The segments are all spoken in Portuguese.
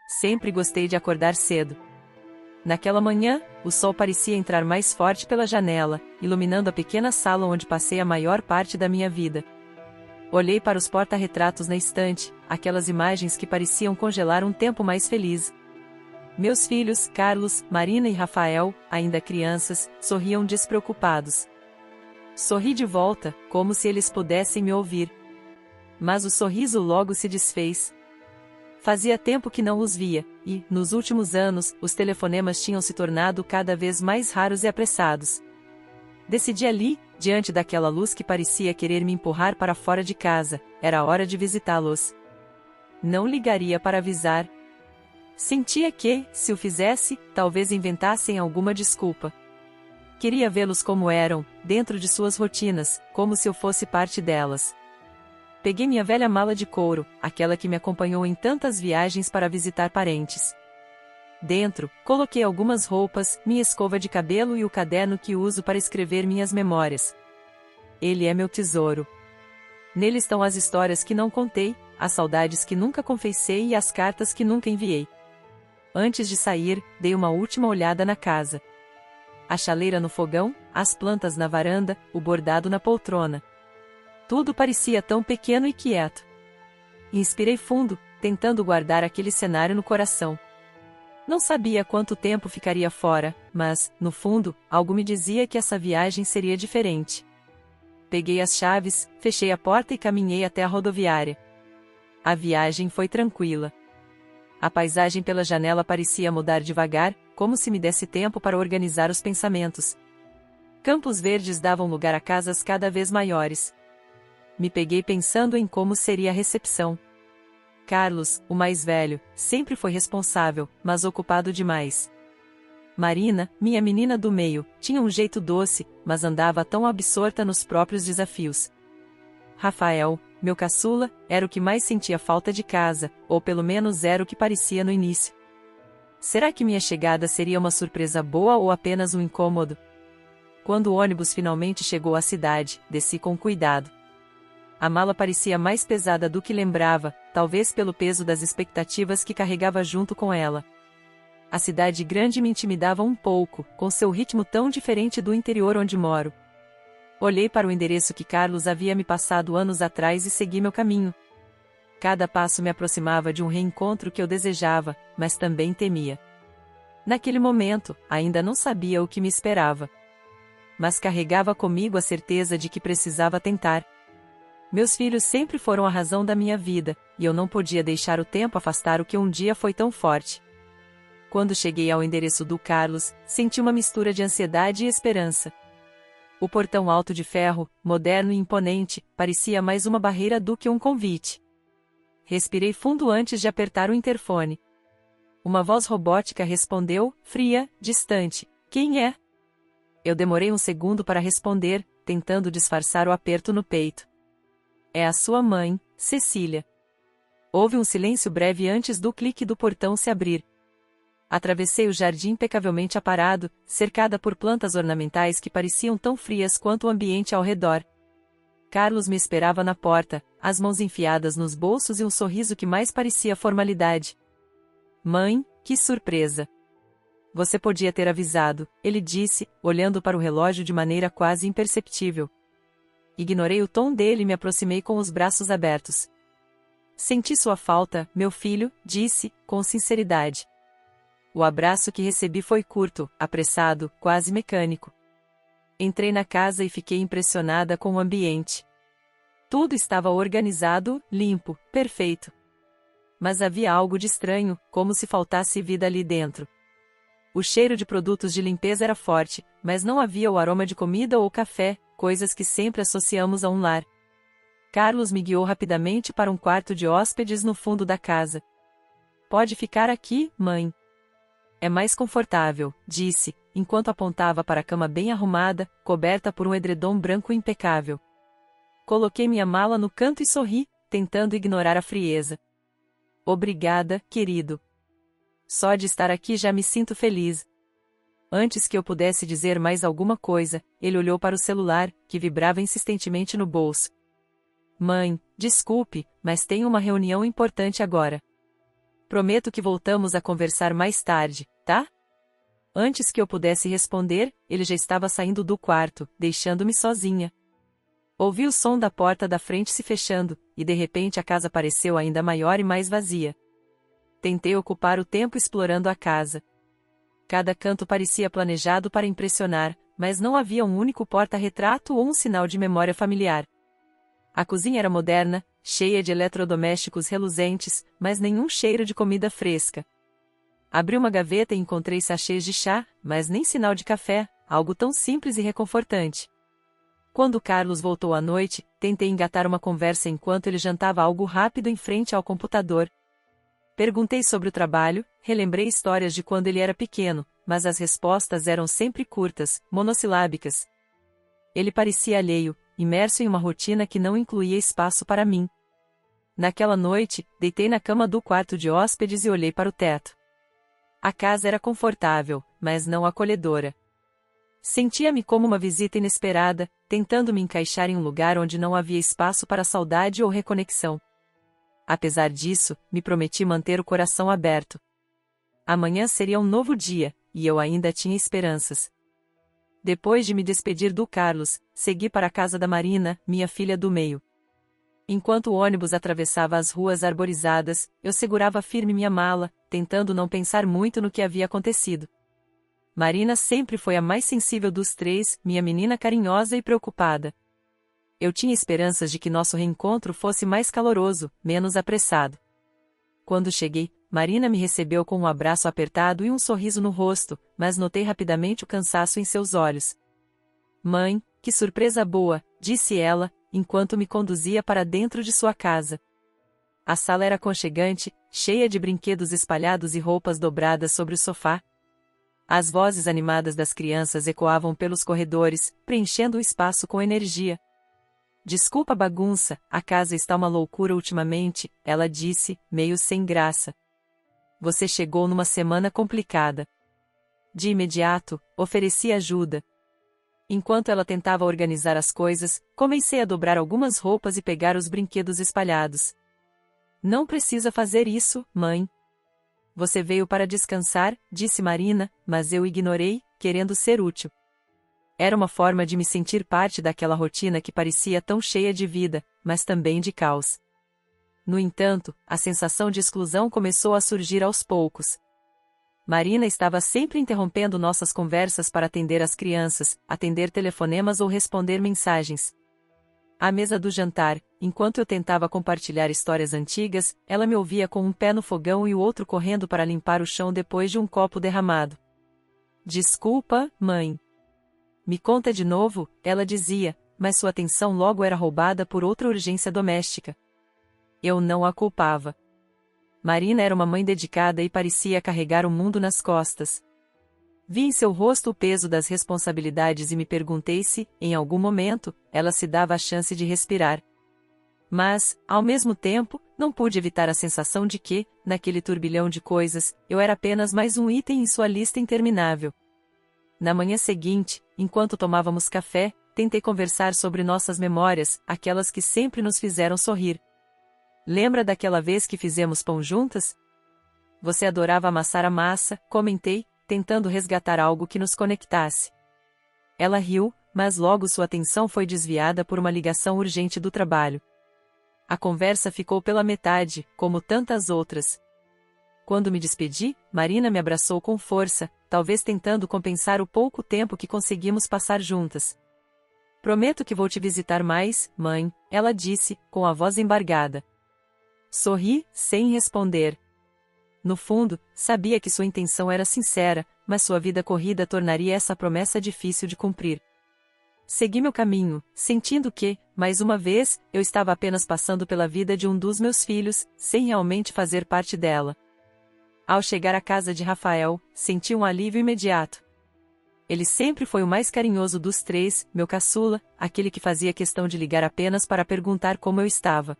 Sempre gostei de acordar cedo. Naquela manhã, o sol parecia entrar mais forte pela janela, iluminando a pequena sala onde passei a maior parte da minha vida. Olhei para os porta-retratos na estante, aquelas imagens que pareciam congelar um tempo mais feliz. Meus filhos, Carlos, Marina e Rafael, ainda crianças, sorriam despreocupados. Sorri de volta, como se eles pudessem me ouvir. Mas o sorriso logo se desfez. Fazia tempo que não os via, e, nos últimos anos, os telefonemas tinham se tornado cada vez mais raros e apressados. Decidi ali, diante daquela luz que parecia querer me empurrar para fora de casa, era hora de visitá-los. Não ligaria para avisar. Sentia que, se o fizesse, talvez inventassem alguma desculpa. Queria vê-los como eram, dentro de suas rotinas, como se eu fosse parte delas. Peguei minha velha mala de couro, aquela que me acompanhou em tantas viagens para visitar parentes. Dentro, coloquei algumas roupas, minha escova de cabelo e o caderno que uso para escrever minhas memórias. Ele é meu tesouro. Nele estão as histórias que não contei, as saudades que nunca confessei e as cartas que nunca enviei. Antes de sair, dei uma última olhada na casa. A chaleira no fogão, as plantas na varanda, o bordado na poltrona. Tudo parecia tão pequeno e quieto. Inspirei fundo, tentando guardar aquele cenário no coração. Não sabia quanto tempo ficaria fora, mas, no fundo, algo me dizia que essa viagem seria diferente. Peguei as chaves, fechei a porta e caminhei até a rodoviária. A viagem foi tranquila. A paisagem pela janela parecia mudar devagar, como se me desse tempo para organizar os pensamentos. Campos verdes davam lugar a casas cada vez maiores. Me peguei pensando em como seria a recepção. Carlos, o mais velho, sempre foi responsável, mas ocupado demais. Marina, minha menina do meio, tinha um jeito doce, mas andava tão absorta nos próprios desafios. Rafael, meu caçula, era o que mais sentia falta de casa, ou pelo menos era o que parecia no início. Será que minha chegada seria uma surpresa boa ou apenas um incômodo? Quando o ônibus finalmente chegou à cidade, desci com cuidado. A mala parecia mais pesada do que lembrava, talvez pelo peso das expectativas que carregava junto com ela. A cidade grande me intimidava um pouco, com seu ritmo tão diferente do interior onde moro. Olhei para o endereço que Carlos havia me passado anos atrás e segui meu caminho. Cada passo me aproximava de um reencontro que eu desejava, mas também temia. Naquele momento, ainda não sabia o que me esperava. Mas carregava comigo a certeza de que precisava tentar. Meus filhos sempre foram a razão da minha vida, e eu não podia deixar o tempo afastar o que um dia foi tão forte. Quando cheguei ao endereço do Carlos, senti uma mistura de ansiedade e esperança. O portão alto de ferro, moderno e imponente, parecia mais uma barreira do que um convite. Respirei fundo antes de apertar o interfone. Uma voz robótica respondeu, fria, distante: "Quem é?" Eu demorei um segundo para responder, tentando disfarçar o aperto no peito. "É a sua mãe, Cecília." Houve um silêncio breve antes do clique do portão se abrir. Atravessei o jardim impecavelmente aparado, cercada por plantas ornamentais que pareciam tão frias quanto o ambiente ao redor. Carlos me esperava na porta, as mãos enfiadas nos bolsos e um sorriso que mais parecia formalidade. "Mãe, que surpresa! Você podia ter avisado", ele disse, olhando para o relógio de maneira quase imperceptível. Ignorei o tom dele e me aproximei com os braços abertos. "Senti sua falta, meu filho", disse, com sinceridade. O abraço que recebi foi curto, apressado, quase mecânico. Entrei na casa e fiquei impressionada com o ambiente. Tudo estava organizado, limpo, perfeito. Mas havia algo de estranho, como se faltasse vida ali dentro. O cheiro de produtos de limpeza era forte, mas não havia o aroma de comida ou café, coisas que sempre associamos a um lar. Carlos me guiou rapidamente para um quarto de hóspedes no fundo da casa. "Pode ficar aqui, mãe. É mais confortável", disse, enquanto apontava para a cama bem arrumada, coberta por um edredom branco impecável. Coloquei minha mala no canto e sorri, tentando ignorar a frieza. "Obrigada, querido. Só de estar aqui já me sinto feliz." Antes que eu pudesse dizer mais alguma coisa, ele olhou para o celular, que vibrava insistentemente no bolso. "Mãe, desculpe, mas tenho uma reunião importante agora." Prometo que voltamos a conversar mais tarde, tá? Antes que eu pudesse responder, ele já estava saindo do quarto, deixando-me sozinha. Ouvi o som da porta da frente se fechando, e de repente a casa pareceu ainda maior e mais vazia. Tentei ocupar o tempo explorando a casa. Cada canto parecia planejado para impressionar, mas não havia um único porta-retrato ou um sinal de memória familiar. A cozinha era moderna, cheia de eletrodomésticos reluzentes, mas nenhum cheiro de comida fresca. Abri uma gaveta e encontrei sachês de chá, mas nem sinal de café, algo tão simples e reconfortante. Quando Carlos voltou à noite, tentei engatar uma conversa enquanto ele jantava algo rápido em frente ao computador. Perguntei sobre o trabalho, relembrei histórias de quando ele era pequeno, mas as respostas eram sempre curtas, monossilábicas. Ele parecia alheio, imerso em uma rotina que não incluía espaço para mim. Naquela noite, deitei na cama do quarto de hóspedes e olhei para o teto. A casa era confortável, mas não acolhedora. Sentia-me como uma visita inesperada, tentando me encaixar em um lugar onde não havia espaço para saudade ou reconexão. Apesar disso, me prometi manter o coração aberto. Amanhã seria um novo dia, e eu ainda tinha esperanças. Depois de me despedir do Carlos, segui para a casa da Marina, minha filha do meio. Enquanto o ônibus atravessava as ruas arborizadas, eu segurava firme minha mala, tentando não pensar muito no que havia acontecido. Marina sempre foi a mais sensível dos três, minha menina carinhosa e preocupada. Eu tinha esperanças de que nosso reencontro fosse mais caloroso, menos apressado. Quando cheguei, Marina me recebeu com um abraço apertado e um sorriso no rosto, mas notei rapidamente o cansaço em seus olhos. "Mãe, que surpresa boa", disse ela, enquanto me conduzia para dentro de sua casa. A sala era aconchegante, cheia de brinquedos espalhados e roupas dobradas sobre o sofá. As vozes animadas das crianças ecoavam pelos corredores, preenchendo o espaço com energia. "Desculpa a bagunça, a casa está uma loucura ultimamente", ela disse, meio sem graça. "Você chegou numa semana complicada." De imediato, ofereci ajuda. Enquanto ela tentava organizar as coisas, comecei a dobrar algumas roupas e pegar os brinquedos espalhados. "Não precisa fazer isso, mãe." "Você veio para descansar", disse Marina, mas eu ignorei, querendo ser útil. Era uma forma de me sentir parte daquela rotina que parecia tão cheia de vida, mas também de caos. No entanto, a sensação de exclusão começou a surgir aos poucos. Marina estava sempre interrompendo nossas conversas para atender as crianças, atender telefonemas ou responder mensagens. À mesa do jantar, enquanto eu tentava compartilhar histórias antigas, ela me ouvia com um pé no fogão e o outro correndo para limpar o chão depois de um copo derramado. "Desculpa, mãe." "Me conta de novo", ela dizia, mas sua atenção logo era roubada por outra urgência doméstica. Eu não a culpava. Marina era uma mãe dedicada e parecia carregar o mundo nas costas. Vi em seu rosto o peso das responsabilidades e me perguntei se, em algum momento, ela se dava a chance de respirar. Mas, ao mesmo tempo, não pude evitar a sensação de que, naquele turbilhão de coisas, eu era apenas mais um item em sua lista interminável. Na manhã seguinte, enquanto tomávamos café, tentei conversar sobre nossas memórias, aquelas que sempre nos fizeram sorrir. "Lembra daquela vez que fizemos pão juntas? Você adorava amassar a massa", comentei, tentando resgatar algo que nos conectasse. Ela riu, mas logo sua atenção foi desviada por uma ligação urgente do trabalho. A conversa ficou pela metade, como tantas outras. Quando me despedi, Marina me abraçou com força, talvez tentando compensar o pouco tempo que conseguimos passar juntas. "Prometo que vou te visitar mais, mãe", ela disse, com a voz embargada. Sorri, sem responder. No fundo, sabia que sua intenção era sincera, mas sua vida corrida tornaria essa promessa difícil de cumprir. Segui meu caminho, sentindo que, mais uma vez, eu estava apenas passando pela vida de um dos meus filhos, sem realmente fazer parte dela. Ao chegar à casa de Rafael, senti um alívio imediato. Ele sempre foi o mais carinhoso dos três, meu caçula, aquele que fazia questão de ligar apenas para perguntar como eu estava.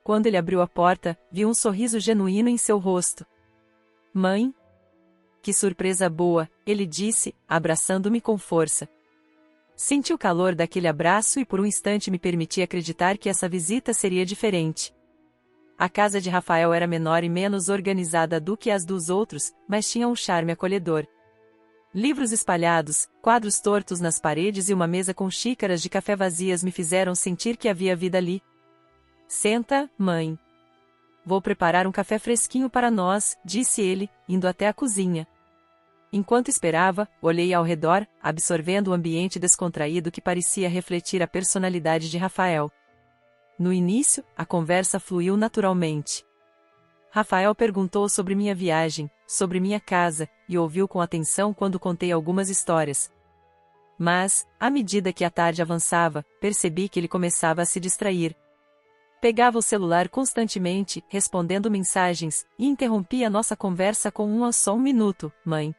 Quando ele abriu a porta, vi um sorriso genuíno em seu rosto. "Mãe?" "Que surpresa boa", ele disse, abraçando-me com força. Senti o calor daquele abraço e por um instante me permiti acreditar que essa visita seria diferente. A casa de Rafael era menor e menos organizada do que as dos outros, mas tinha um charme acolhedor. Livros espalhados, quadros tortos nas paredes e uma mesa com xícaras de café vazias me fizeram sentir que havia vida ali. Senta, mãe. Vou preparar um café fresquinho para nós, disse ele, indo até a cozinha. Enquanto esperava, olhei ao redor, absorvendo o ambiente descontraído que parecia refletir a personalidade de Rafael. No início, a conversa fluiu naturalmente. Rafael perguntou sobre minha viagem, sobre minha casa, e ouviu com atenção quando contei algumas histórias. Mas, à medida que a tarde avançava, percebi que ele começava a se distrair. Pegava o celular constantemente, respondendo mensagens, e interrompia nossa conversa com só um minuto, mãe.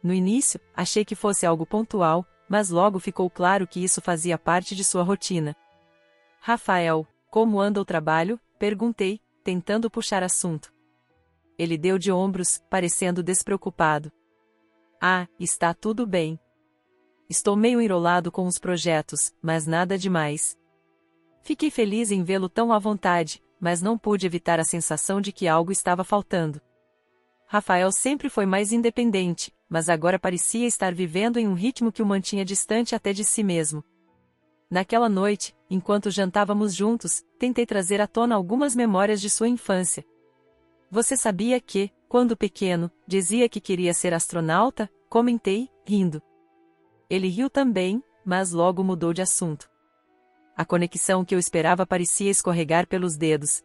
No início, achei que fosse algo pontual, mas logo ficou claro que isso fazia parte de sua rotina. Rafael, como anda o trabalho? Perguntei, tentando puxar assunto. Ele deu de ombros, parecendo despreocupado. Ah, está tudo bem. Estou meio enrolado com os projetos, mas nada demais. Fiquei feliz em vê-lo tão à vontade, mas não pude evitar a sensação de que algo estava faltando. Rafael sempre foi mais independente, mas agora parecia estar vivendo em um ritmo que o mantinha distante até de si mesmo. Naquela noite, enquanto jantávamos juntos, tentei trazer à tona algumas memórias de sua infância. Você sabia que, quando pequeno, dizia que queria ser astronauta? Comentei, rindo. Ele riu também, mas logo mudou de assunto. A conexão que eu esperava parecia escorregar pelos dedos.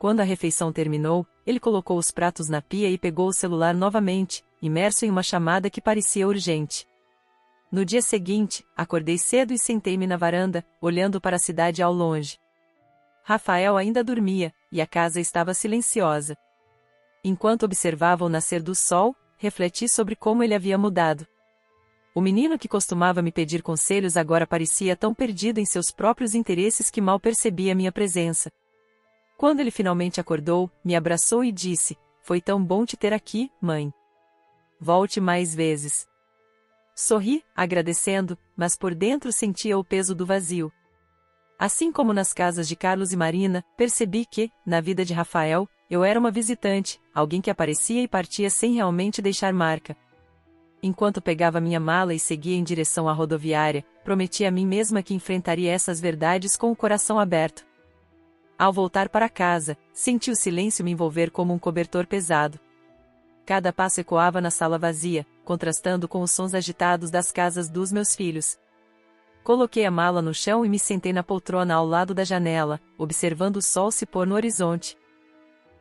Quando a refeição terminou, ele colocou os pratos na pia e pegou o celular novamente, imerso em uma chamada que parecia urgente. No dia seguinte, acordei cedo e sentei-me na varanda, olhando para a cidade ao longe. Rafael ainda dormia, e a casa estava silenciosa. Enquanto observava o nascer do sol, refleti sobre como ele havia mudado. O menino que costumava me pedir conselhos agora parecia tão perdido em seus próprios interesses que mal percebia minha presença. Quando ele finalmente acordou, me abraçou e disse: "Foi tão bom te ter aqui, mãe. Volte mais vezes." Sorri, agradecendo, mas por dentro sentia o peso do vazio. Assim como nas casas de Carlos e Marina, percebi que, na vida de Rafael, eu era uma visitante, alguém que aparecia e partia sem realmente deixar marca. Enquanto pegava minha mala e seguia em direção à rodoviária, prometi a mim mesma que enfrentaria essas verdades com o coração aberto. Ao voltar para casa, senti o silêncio me envolver como um cobertor pesado. Cada passo ecoava na sala vazia, contrastando com os sons agitados das casas dos meus filhos. Coloquei a mala no chão e me sentei na poltrona ao lado da janela, observando o sol se pôr no horizonte.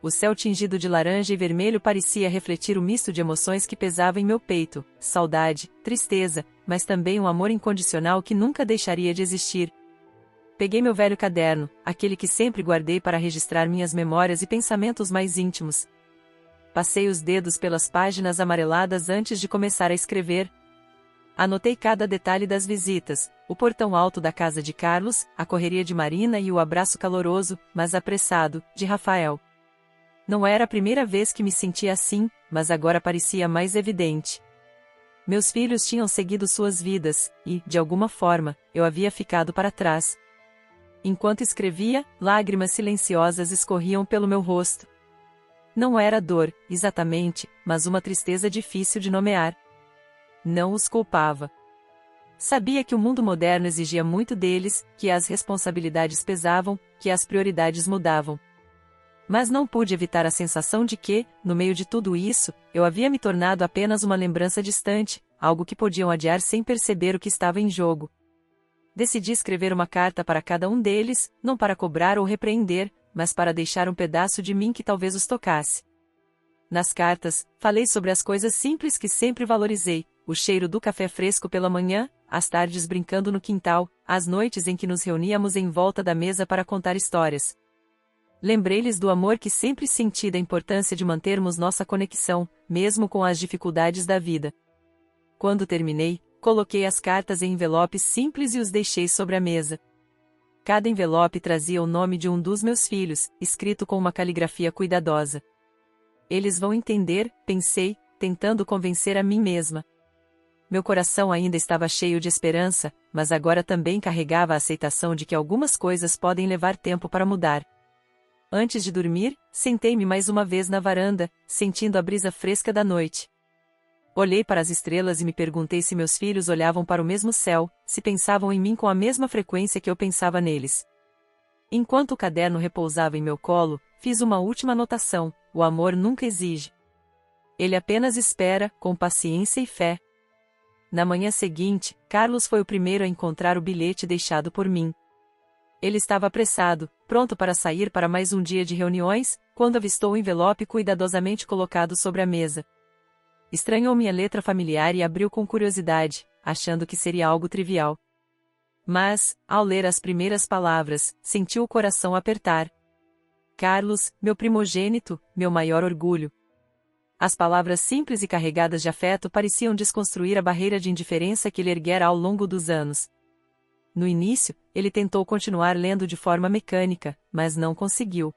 O céu tingido de laranja e vermelho parecia refletir o misto de emoções que pesava em meu peito: saudade, tristeza, mas também um amor incondicional que nunca deixaria de existir. Peguei meu velho caderno, aquele que sempre guardei para registrar minhas memórias e pensamentos mais íntimos. Passei os dedos pelas páginas amareladas antes de começar a escrever. Anotei cada detalhe das visitas, o portão alto da casa de Carlos, a correria de Marina e o abraço caloroso, mas apressado, de Rafael. Não era a primeira vez que me sentia assim, mas agora parecia mais evidente. Meus filhos tinham seguido suas vidas, e, de alguma forma, eu havia ficado para trás. Enquanto escrevia, lágrimas silenciosas escorriam pelo meu rosto. Não era dor, exatamente, mas uma tristeza difícil de nomear. Não os culpava. Sabia que o mundo moderno exigia muito deles, que as responsabilidades pesavam, que as prioridades mudavam. Mas não pude evitar a sensação de que, no meio de tudo isso, eu havia me tornado apenas uma lembrança distante, algo que podiam adiar sem perceber o que estava em jogo. Decidi escrever uma carta para cada um deles, não para cobrar ou repreender, mas para deixar um pedaço de mim que talvez os tocasse. Nas cartas, falei sobre as coisas simples que sempre valorizei: o cheiro do café fresco pela manhã, as tardes brincando no quintal, as noites em que nos reuníamos em volta da mesa para contar histórias. Lembrei-lhes do amor que sempre senti, da importância de mantermos nossa conexão, mesmo com as dificuldades da vida. Quando terminei, coloquei as cartas em envelopes simples e os deixei sobre a mesa. Cada envelope trazia o nome de um dos meus filhos, escrito com uma caligrafia cuidadosa. Eles vão entender, pensei, tentando convencer a mim mesma. Meu coração ainda estava cheio de esperança, mas agora também carregava a aceitação de que algumas coisas podem levar tempo para mudar. Antes de dormir, sentei-me mais uma vez na varanda, sentindo a brisa fresca da noite. Olhei para as estrelas e me perguntei se meus filhos olhavam para o mesmo céu, se pensavam em mim com a mesma frequência que eu pensava neles. Enquanto o caderno repousava em meu colo, fiz uma última anotação: o amor nunca exige. Ele apenas espera, com paciência e fé. Na manhã seguinte, Carlos foi o primeiro a encontrar o bilhete deixado por mim. Ele estava apressado, pronto para sair para mais um dia de reuniões, quando avistou o envelope cuidadosamente colocado sobre a mesa. Estranhou minha letra familiar e abriu com curiosidade, achando que seria algo trivial. Mas, ao ler as primeiras palavras, sentiu o coração apertar. Carlos, meu primogênito, meu maior orgulho. As palavras simples e carregadas de afeto pareciam desconstruir a barreira de indiferença que ele erguera ao longo dos anos. No início, ele tentou continuar lendo de forma mecânica, mas não conseguiu.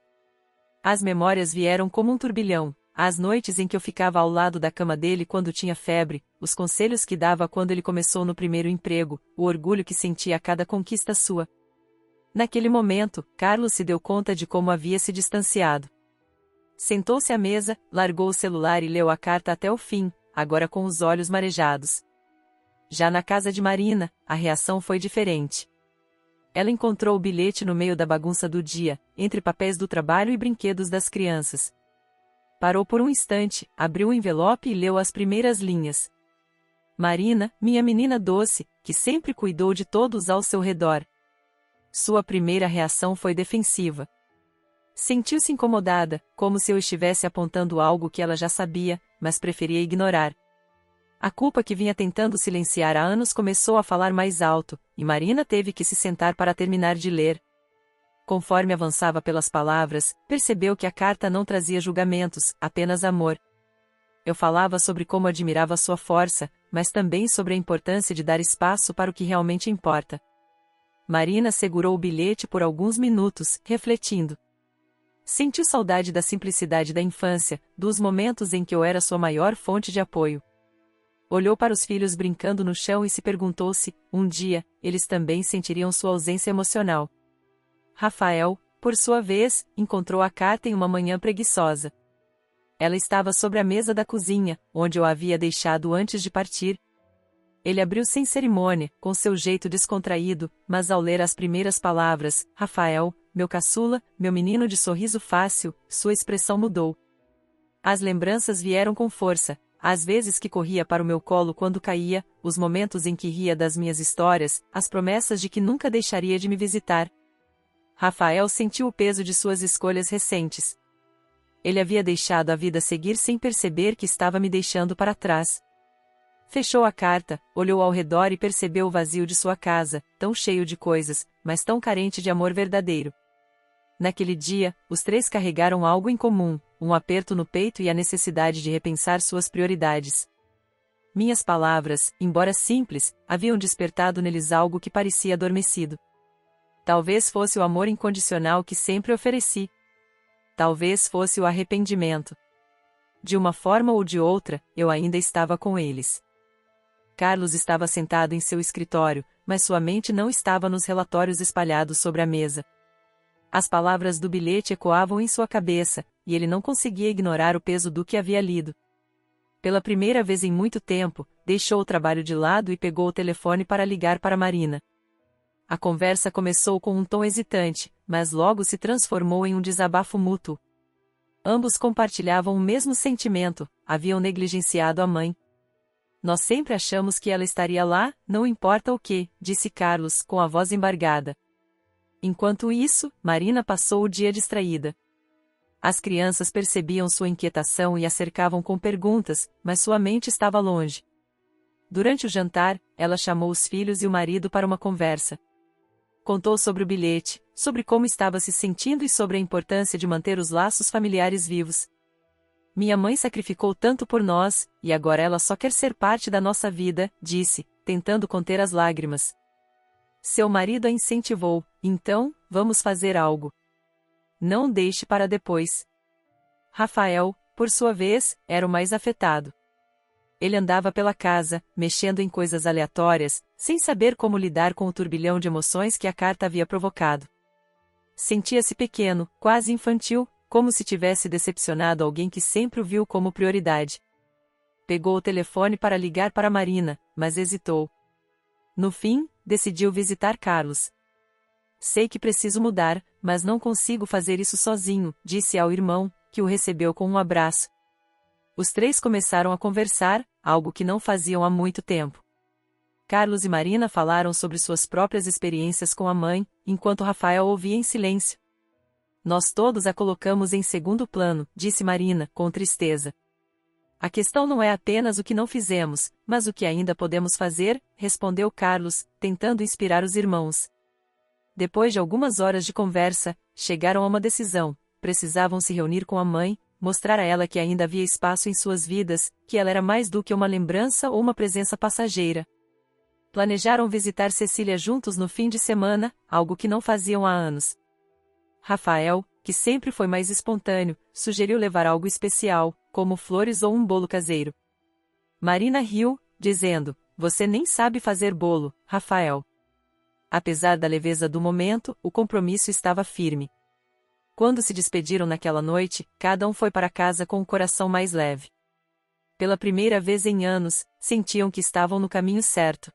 As memórias vieram como um turbilhão, as noites em que eu ficava ao lado da cama dele quando tinha febre, os conselhos que dava quando ele começou no primeiro emprego, o orgulho que sentia a cada conquista sua. Naquele momento, Carlos se deu conta de como havia se distanciado. Sentou-se à mesa, largou o celular e leu a carta até o fim, agora com os olhos marejados. Já na casa de Marina, a reação foi diferente. Ela encontrou o bilhete no meio da bagunça do dia, entre papéis do trabalho e brinquedos das crianças. Parou por um instante, abriu o envelope e leu as primeiras linhas. Marina, minha menina doce, que sempre cuidou de todos ao seu redor. Sua primeira reação foi defensiva. Sentiu-se incomodada, como se eu estivesse apontando algo que ela já sabia, mas preferia ignorar. A culpa que vinha tentando silenciar há anos começou a falar mais alto, e Marina teve que se sentar para terminar de ler. Conforme avançava pelas palavras, percebeu que a carta não trazia julgamentos, apenas amor. Eu falava sobre como admirava sua força, mas também sobre a importância de dar espaço para o que realmente importa. Marina segurou o bilhete por alguns minutos, refletindo. Sentiu saudade da simplicidade da infância, dos momentos em que eu era sua maior fonte de apoio. Olhou para os filhos brincando no chão e se perguntou se, um dia, eles também sentiriam sua ausência emocional. Rafael, por sua vez, encontrou a carta em uma manhã preguiçosa. Ela estava sobre a mesa da cozinha, onde eu a havia deixado antes de partir. Ele abriu sem cerimônia, com seu jeito descontraído, mas ao ler as primeiras palavras, Rafael, meu caçula, meu menino de sorriso fácil, sua expressão mudou. As lembranças vieram com força, as vezes que corria para o meu colo quando caía, os momentos em que ria das minhas histórias, as promessas de que nunca deixaria de me visitar. Rafael sentiu o peso de suas escolhas recentes. Ele havia deixado a vida seguir sem perceber que estava me deixando para trás. Fechou a carta, olhou ao redor e percebeu o vazio de sua casa, tão cheio de coisas, mas tão carente de amor verdadeiro. Naquele dia, os três carregaram algo em comum, um aperto no peito e a necessidade de repensar suas prioridades. Minhas palavras, embora simples, haviam despertado neles algo que parecia adormecido. Talvez fosse o amor incondicional que sempre ofereci. Talvez fosse o arrependimento. De uma forma ou de outra, eu ainda estava com eles. Carlos estava sentado em seu escritório, mas sua mente não estava nos relatórios espalhados sobre a mesa. As palavras do bilhete ecoavam em sua cabeça, e ele não conseguia ignorar o peso do que havia lido. Pela primeira vez em muito tempo, deixou o trabalho de lado e pegou o telefone para ligar para Marina. A conversa começou com um tom hesitante, mas logo se transformou em um desabafo mútuo. Ambos compartilhavam o mesmo sentimento, haviam negligenciado a mãe. Nós sempre achamos que ela estaria lá, não importa o que, disse Carlos, com a voz embargada. Enquanto isso, Marina passou o dia distraída. As crianças percebiam sua inquietação e a cercavam com perguntas, mas sua mente estava longe. Durante o jantar, ela chamou os filhos e o marido para uma conversa. Contou sobre o bilhete, sobre como estava se sentindo e sobre a importância de manter os laços familiares vivos. Minha mãe sacrificou tanto por nós, e agora ela só quer ser parte da nossa vida, disse, tentando conter as lágrimas. Seu marido a incentivou, então, vamos fazer algo. Não deixe para depois. Rafael, por sua vez, era o mais afetado. Ele andava pela casa, mexendo em coisas aleatórias, sem saber como lidar com o turbilhão de emoções que a carta havia provocado. sentia-se pequeno, quase infantil, como se tivesse decepcionado alguém que sempre o viu como prioridade. Pegou o telefone para ligar para Marina, mas hesitou. No fim, decidiu visitar Carlos. Sei que preciso mudar, mas não consigo fazer isso sozinho, disse ao irmão, que o recebeu com um abraço. Os três começaram a conversar, algo que não faziam há muito tempo. Carlos e Marina falaram sobre suas próprias experiências com a mãe, enquanto Rafael ouvia em silêncio. Nós todos a colocamos em segundo plano, disse Marina, com tristeza. A questão não é apenas o que não fizemos, mas o que ainda podemos fazer, respondeu Carlos, tentando inspirar os irmãos. Depois de algumas horas de conversa, chegaram a uma decisão: precisavam se reunir com a mãe, mostrar a ela que ainda havia espaço em suas vidas, que ela era mais do que uma lembrança ou uma presença passageira. Planejaram visitar Cecília juntos no fim de semana, algo que não faziam há anos. Rafael, que sempre foi mais espontâneo, sugeriu levar algo especial, como flores ou um bolo caseiro. Marina riu, dizendo: "Você nem sabe fazer bolo, Rafael." Apesar da leveza do momento, o compromisso estava firme. Quando se despediram naquela noite, cada um foi para casa com o coração mais leve. Pela primeira vez em anos, sentiam que estavam no caminho certo.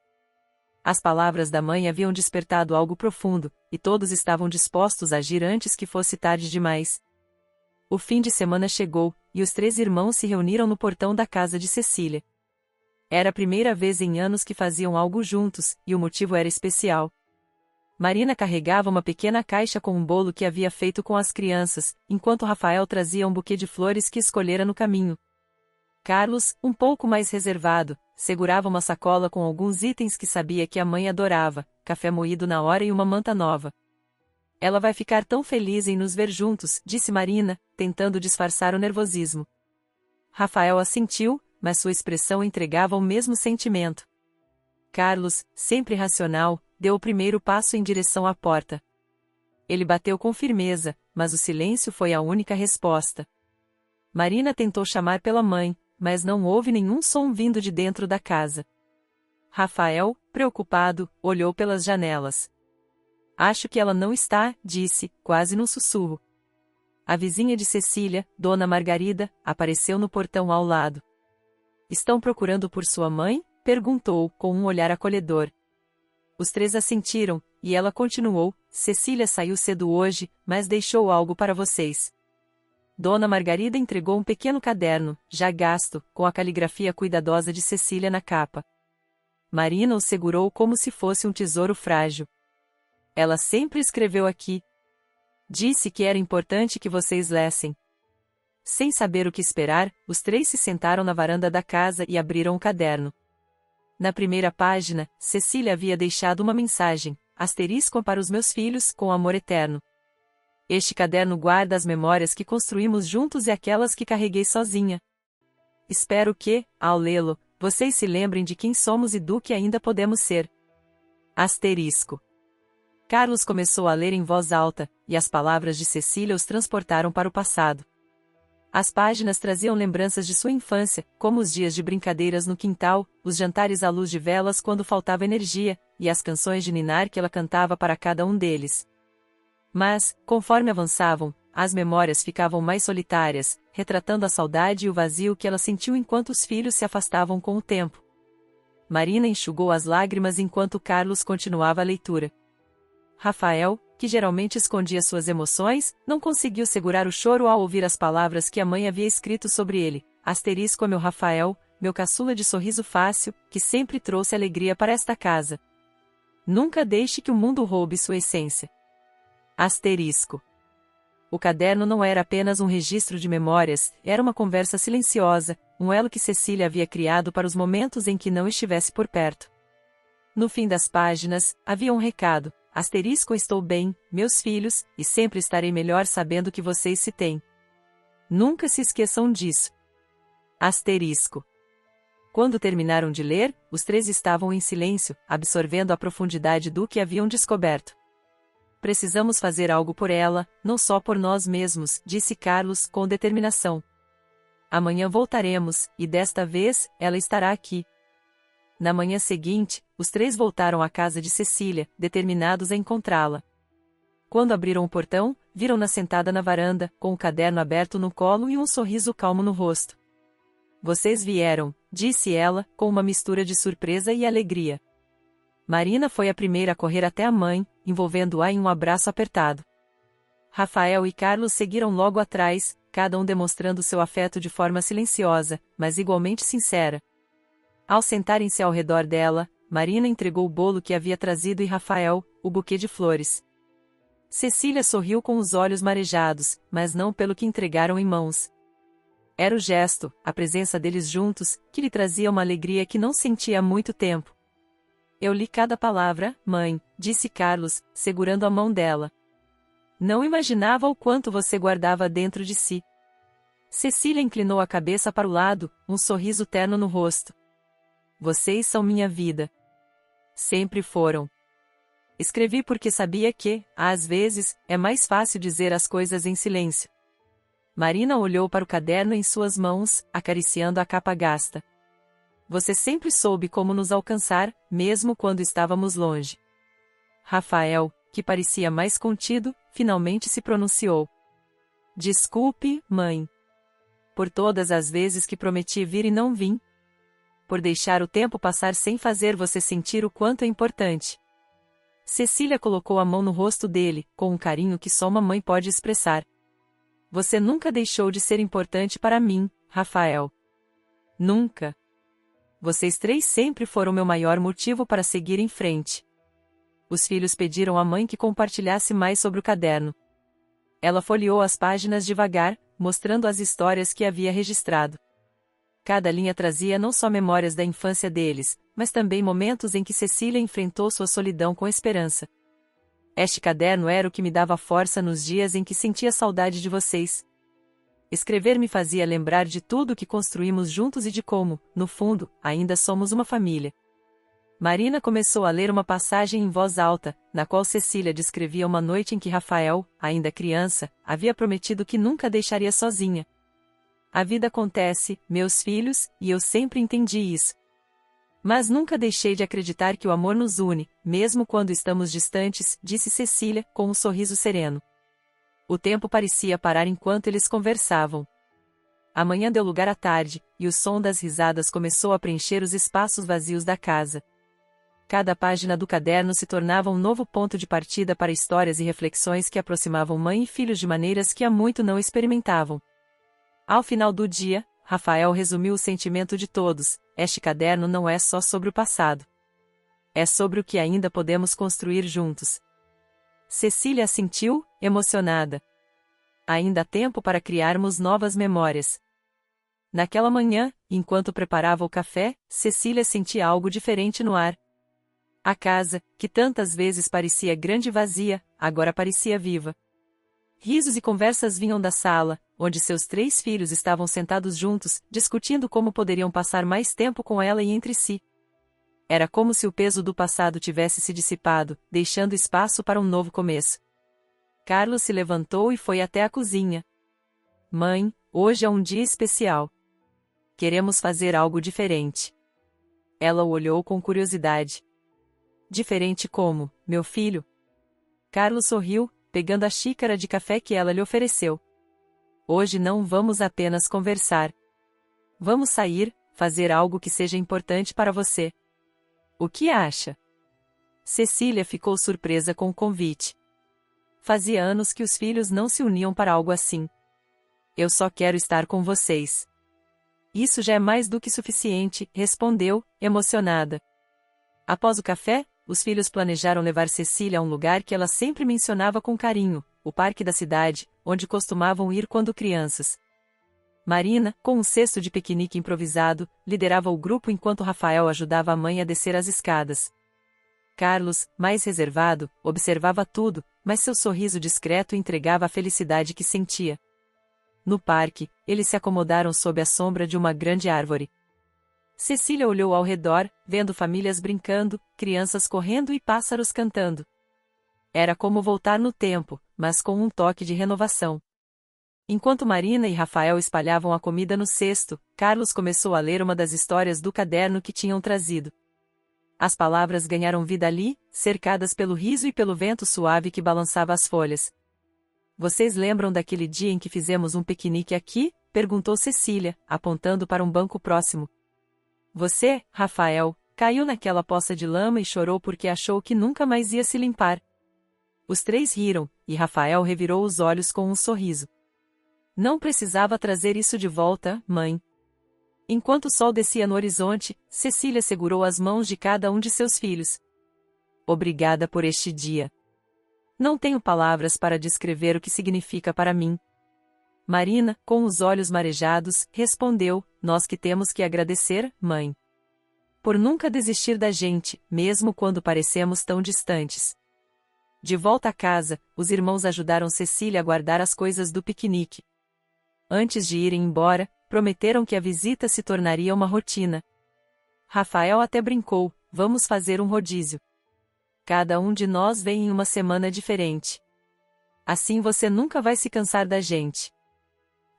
As palavras da mãe haviam despertado algo profundo, e todos estavam dispostos a agir antes que fosse tarde demais. O fim de semana chegou, e os três irmãos se reuniram no portão da casa de Cecília. Era a primeira vez em anos que faziam algo juntos, e o motivo era especial. Marina carregava uma pequena caixa com um bolo que havia feito com as crianças, enquanto Rafael trazia um buquê de flores que escolhera no caminho. Carlos, um pouco mais reservado, segurava uma sacola com alguns itens que sabia que a mãe adorava: café moído na hora e uma manta nova. "Ela vai ficar tão feliz em nos ver juntos", disse Marina, tentando disfarçar o nervosismo. Rafael assentiu, mas sua expressão entregava o mesmo sentimento. Carlos, sempre racional, deu o primeiro passo em direção à porta. Ele bateu com firmeza, mas o silêncio foi a única resposta. Marina tentou chamar pela mãe, mas não houve nenhum som vindo de dentro da casa. Rafael, preocupado, olhou pelas janelas. "Acho que ela não está", disse, quase num sussurro. A vizinha de Cecília, Dona Margarida, apareceu no portão ao lado. "Estão procurando por sua mãe?", perguntou, com um olhar acolhedor. Os três assentiram, e ela continuou: "Cecília saiu cedo hoje, mas deixou algo para vocês." Dona Margarida entregou um pequeno caderno, já gasto, com a caligrafia cuidadosa de Cecília na capa. Marina o segurou como se fosse um tesouro frágil. "Ela sempre escreveu aqui. Disse que era importante que vocês lessem." Sem saber o que esperar, os três se sentaram na varanda da casa e abriram o caderno. Na primeira página, Cecília havia deixado uma mensagem: "Asterisco para os meus filhos, com amor eterno. Este caderno guarda as memórias que construímos juntos e aquelas que carreguei sozinha. Espero que, ao lê-lo, vocês se lembrem de quem somos e do que ainda podemos ser. Asterisco." Carlos começou a ler em voz alta, e as palavras de Cecília os transportaram para o passado. As páginas traziam lembranças de sua infância, como os dias de brincadeiras no quintal, os jantares à luz de velas quando faltava energia, e as canções de ninar que ela cantava para cada um deles. Mas, conforme avançavam, as memórias ficavam mais solitárias, retratando a saudade e o vazio que ela sentiu enquanto os filhos se afastavam com o tempo. Marina enxugou as lágrimas enquanto Carlos continuava a leitura. Rafael, que geralmente escondia suas emoções, não conseguiu segurar o choro ao ouvir as palavras que a mãe havia escrito sobre ele: "Asterisco a meu Rafael, meu caçula de sorriso fácil, que sempre trouxe alegria para esta casa. Nunca deixe que o mundo roube sua essência." Asterisco. O caderno não era apenas um registro de memórias, era uma conversa silenciosa, um elo que Cecília havia criado para os momentos em que não estivesse por perto. No fim das páginas, havia um recado: "Asterisco, estou bem, meus filhos, e sempre estarei melhor sabendo que vocês se têm. Nunca se esqueçam disso." Asterisco. Quando terminaram de ler, os três estavam em silêncio, absorvendo a profundidade do que haviam descoberto. "Precisamos fazer algo por ela, não só por nós mesmos", disse Carlos, com determinação. "Amanhã voltaremos, e desta vez, ela estará aqui." Na manhã seguinte, os três voltaram à casa de Cecília, determinados a encontrá-la. Quando abriram o portão, viram-na sentada na varanda, com o caderno aberto no colo e um sorriso calmo no rosto. Vocês vieram, disse ela, com uma mistura de surpresa e alegria. Marina foi a primeira a correr até a mãe, envolvendo-a em um abraço apertado. Rafael e Carlos seguiram logo atrás, cada um demonstrando seu afeto de forma silenciosa, mas igualmente sincera. Ao sentarem-se ao redor dela, Marina entregou o bolo que havia trazido e Rafael, o buquê de flores. Cecília sorriu com os olhos marejados, mas não pelo que entregaram em mãos. Era o gesto, a presença deles juntos, que lhe trazia uma alegria que não sentia há muito tempo. Eu li cada palavra, mãe, disse Carlos, segurando a mão dela. Não imaginava o quanto você guardava dentro de si. Cecília inclinou a cabeça para o lado, um sorriso terno no rosto. Vocês são minha vida. Sempre foram. Escrevi porque sabia que, às vezes, é mais fácil dizer as coisas em silêncio. Marina olhou para o caderno em suas mãos, acariciando a capa gasta. Você sempre soube como nos alcançar, mesmo quando estávamos longe. Rafael, que parecia mais contido, finalmente se pronunciou. Desculpe, mãe. Por todas as vezes que prometi vir e não vim. Por deixar o tempo passar sem fazer você sentir o quanto é importante. Cecília colocou a mão no rosto dele, com um carinho que só uma mãe pode expressar. Você nunca deixou de ser importante para mim, Rafael. Nunca. Vocês três sempre foram meu maior motivo para seguir em frente. Os filhos pediram à mãe que compartilhasse mais sobre o caderno. Ela folheou as páginas devagar, mostrando as histórias que havia registrado. Cada linha trazia não só memórias da infância deles, mas também momentos em que Cecília enfrentou sua solidão com esperança. Este caderno era o que me dava força nos dias em que sentia saudade de vocês. Escrever me fazia lembrar de tudo que construímos juntos e de como, no fundo, ainda somos uma família. Marina começou a ler uma passagem em voz alta, na qual Cecília descrevia uma noite em que Rafael, ainda criança, havia prometido que nunca a deixaria sozinha. A vida acontece, meus filhos, e eu sempre entendi isso. Mas nunca deixei de acreditar que o amor nos une, mesmo quando estamos distantes, disse Cecília, com um sorriso sereno. O tempo parecia parar enquanto eles conversavam. A manhã deu lugar à tarde, e o som das risadas começou a preencher os espaços vazios da casa. Cada página do caderno se tornava um novo ponto de partida para histórias e reflexões que aproximavam mãe e filhos de maneiras que há muito não experimentavam. Ao final do dia, Rafael resumiu o sentimento de todos: este caderno não é só sobre o passado. É sobre o que ainda podemos construir juntos. Cecília assentiu, emocionada. Ainda há tempo para criarmos novas memórias. Naquela manhã, enquanto preparava o café, Cecília sentia algo diferente no ar. A casa, que tantas vezes parecia grande e vazia, agora parecia viva. Risos e conversas vinham da sala, onde seus 3 filhos estavam sentados juntos, discutindo como poderiam passar mais tempo com ela e entre si. Era como se o peso do passado tivesse se dissipado, deixando espaço para um novo começo. Carlos se levantou e foi até a cozinha. Mãe, hoje é um dia especial. Queremos fazer algo diferente. Ela o olhou com curiosidade. Diferente como, meu filho? Carlos sorriu, pegando a xícara de café que ela lhe ofereceu. Hoje não vamos apenas conversar. Vamos sair, fazer algo que seja importante para você. O que acha? Cecília ficou surpresa com o convite. Fazia anos que os filhos não se uniam para algo assim. Eu só quero estar com vocês. Isso já é mais do que suficiente, respondeu, emocionada. Após o café, os filhos planejaram levar Cecília a um lugar que ela sempre mencionava com carinho, o parque da cidade, onde costumavam ir quando crianças. Marina, com um cesto de piquenique improvisado, liderava o grupo enquanto Rafael ajudava a mãe a descer as escadas. Carlos, mais reservado, observava tudo, mas seu sorriso discreto entregava a felicidade que sentia. No parque, eles se acomodaram sob a sombra de uma grande árvore. Cecília olhou ao redor, vendo famílias brincando, crianças correndo e pássaros cantando. Era como voltar no tempo, mas com um toque de renovação. Enquanto Marina e Rafael espalhavam a comida no cesto, Carlos começou a ler uma das histórias do caderno que tinham trazido. As palavras ganharam vida ali, cercadas pelo riso e pelo vento suave que balançava as folhas. Vocês lembram daquele dia em que fizemos um piquenique aqui? Perguntou Cecília, apontando para um banco próximo. Você, Rafael, caiu naquela poça de lama e chorou porque achou que nunca mais ia se limpar. Os três riram, e Rafael revirou os olhos com um sorriso. Não precisava trazer isso de volta, mãe. Enquanto o sol descia no horizonte, Cecília segurou as mãos de cada um de seus filhos. Obrigada por este dia. Não tenho palavras para descrever o que significa para mim. Marina, com os olhos marejados, respondeu, nós que temos que agradecer, mãe. Por nunca desistir da gente, mesmo quando parecemos tão distantes. De volta a casa, os irmãos ajudaram Cecília a guardar as coisas do piquenique. Antes de irem embora, prometeram que a visita se tornaria uma rotina. Rafael até brincou, vamos fazer um rodízio. Cada um de nós vem em uma semana diferente. Assim você nunca vai se cansar da gente.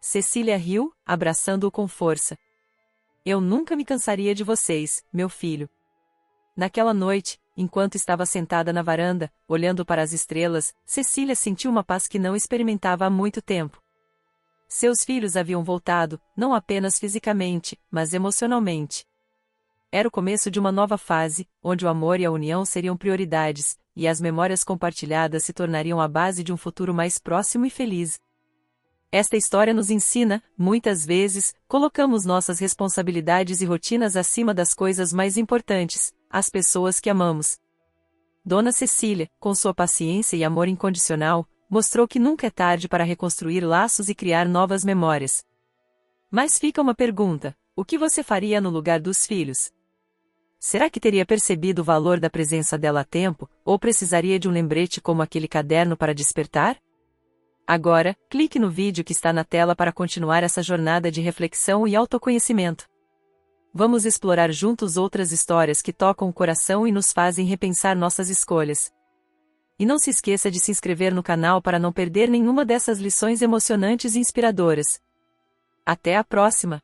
Cecília riu, abraçando-o com força. Eu nunca me cansaria de vocês, meu filho. Naquela noite, enquanto estava sentada na varanda, olhando para as estrelas, Cecília sentiu uma paz que não experimentava há muito tempo. Seus filhos haviam voltado, não apenas fisicamente, mas emocionalmente. Era o começo de uma nova fase, onde o amor e a união seriam prioridades, e as memórias compartilhadas se tornariam a base de um futuro mais próximo e feliz. Esta história nos ensina, muitas vezes, colocamos nossas responsabilidades e rotinas acima das coisas mais importantes, as pessoas que amamos. Dona Cecília, com sua paciência e amor incondicional, mostrou que nunca é tarde para reconstruir laços e criar novas memórias. Mas fica uma pergunta: o que você faria no lugar dos filhos? Será que teria percebido o valor da presença dela a tempo, ou precisaria de um lembrete como aquele caderno para despertar? Agora, clique no vídeo que está na tela para continuar essa jornada de reflexão e autoconhecimento. Vamos explorar juntos outras histórias que tocam o coração e nos fazem repensar nossas escolhas. E não se esqueça de se inscrever no canal para não perder nenhuma dessas lições emocionantes e inspiradoras. Até a próxima!